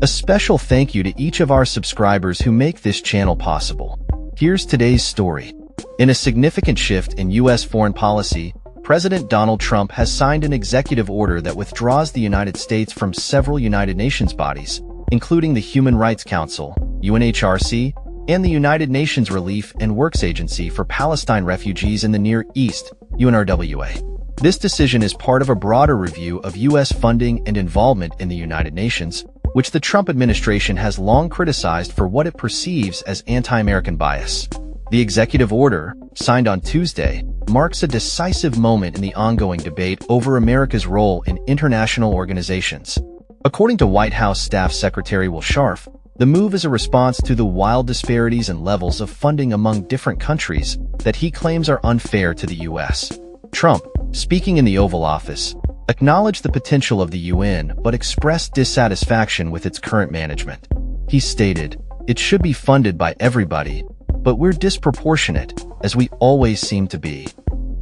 A special thank you to each of our subscribers who make this channel possible. Here's today's story. In a significant shift in U.S. foreign policy, President Donald Trump has signed an executive order that withdraws the United States from several United Nations bodies, including the Human Rights Council, UNHRC, and the United Nations Relief and Works Agency for Palestine Refugees in the Near East, UNRWA. This decision is part of a broader review of U.S. funding and involvement in the United Nations, which the Trump administration has long criticized for what it perceives as anti-American bias. The executive order, signed on Tuesday, marks a decisive moment in the ongoing debate over America's role in international organizations. According to White House Staff Secretary Will Scharf, the move is a response to the wild disparities and levels of funding among different countries that he claims are unfair to the U.S. Trump, speaking in the Oval Office, acknowledged the potential of the UN but expressed dissatisfaction with its current management. He stated, "It should be funded by everybody, but we're disproportionate, as we always seem to be."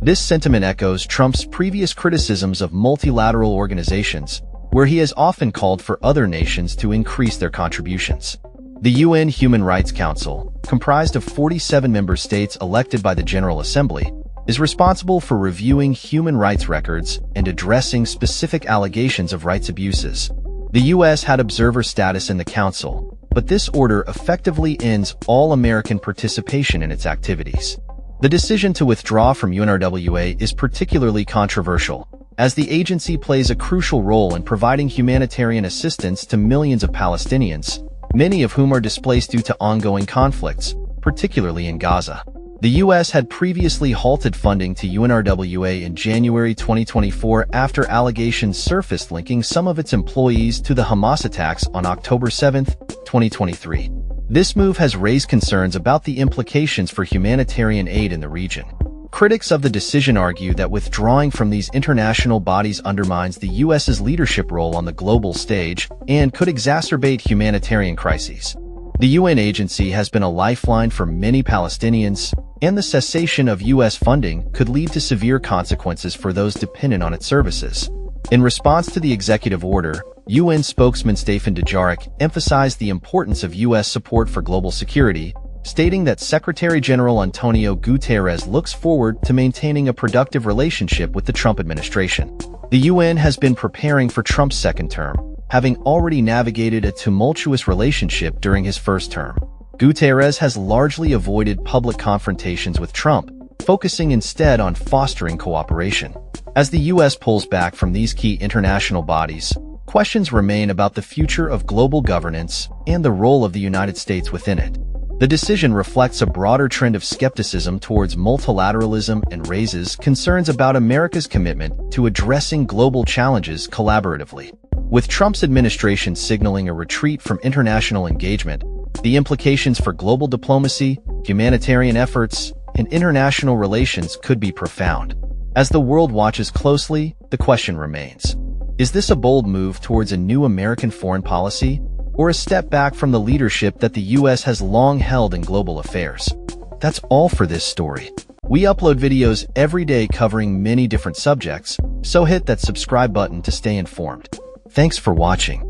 This sentiment echoes Trump's previous criticisms of multilateral organizations, where he has often called for other nations to increase their contributions. The UN Human Rights Council, comprised of 47 member states elected by the General Assembly, is responsible for reviewing human rights records and addressing specific allegations of rights abuses. The U.S. had observer status in the council, but this order effectively ends all American participation in its activities. The decision to withdraw from UNRWA is particularly controversial, as the agency plays a crucial role in providing humanitarian assistance to millions of Palestinians, many of whom are displaced due to ongoing conflicts, particularly in Gaza. The U.S. had previously halted funding to UNRWA in January 2024 after allegations surfaced linking some of its employees to the Hamas attacks on October 7, 2023. This move has raised concerns about the implications for humanitarian aid in the region. Critics of the decision argue that withdrawing from these international bodies undermines the U.S.'s leadership role on the global stage and could exacerbate humanitarian crises. The UN agency has been a lifeline for many Palestinians, and the cessation of U.S. funding could lead to severe consequences for those dependent on its services. In response to the executive order, UN spokesman Staffan Dujarric emphasized the importance of U.S. support for global security, stating that Secretary-General Antonio Guterres looks forward to maintaining a productive relationship with the Trump administration. The UN has been preparing for Trump's second term, having already navigated a tumultuous relationship during his first term. Guterres has largely avoided public confrontations with Trump, focusing instead on fostering cooperation. As the U.S. pulls back from these key international bodies, questions remain about the future of global governance and the role of the United States within it. The decision reflects a broader trend of skepticism towards multilateralism and raises concerns about America's commitment to addressing global challenges collaboratively. With Trump's administration signaling a retreat from international engagement, the implications for global diplomacy, humanitarian efforts, and international relations could be profound. As the world watches closely, the question remains: is this a bold move towards a new American foreign policy, or a step back from the leadership that the U.S. has long held in global affairs? That's all for this story. We upload videos every day covering many different subjects, so hit that subscribe button to stay informed. Thanks for watching.